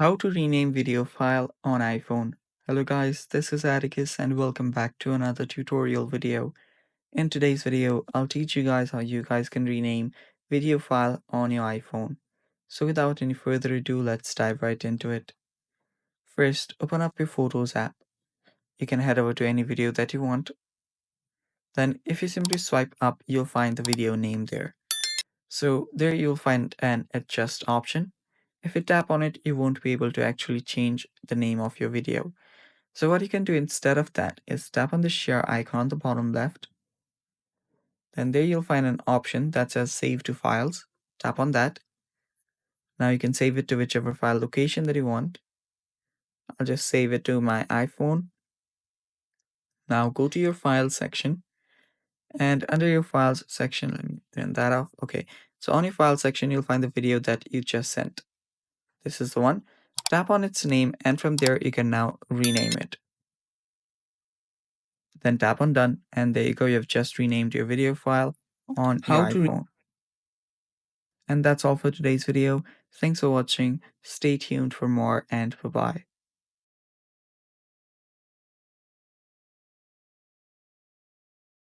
How to rename video file on iPhone. Hello guys, this is Atticus and welcome back to another tutorial video. In today's video, I'll teach you guys how you guys can rename video file on your iPhone. So without any further ado, let's dive right into it. First, open up your Photos app. You can head over to any video that you want. Then if you simply swipe up, you'll find the video name there. So there you'll find an adjust option. If you tap on it, you won't be able to actually change the name of your video. So what you can do instead of that is tap on the share icon on the bottom left. Then there you'll find an option that says save to files. Tap on that. Now you can save it to whichever file location that you want. I'll just save it to my iPhone. Now go to your files section, and under your files section, let me turn that off. Okay, so on your file section, you'll find the video that you just sent. This is the one. Tap on its name, and from there you can now rename it. Then tap on done, and there you go. You've just renamed your video file on your iPhone. And that's all for today's video. Thanks for watching. Stay tuned for more, and bye bye.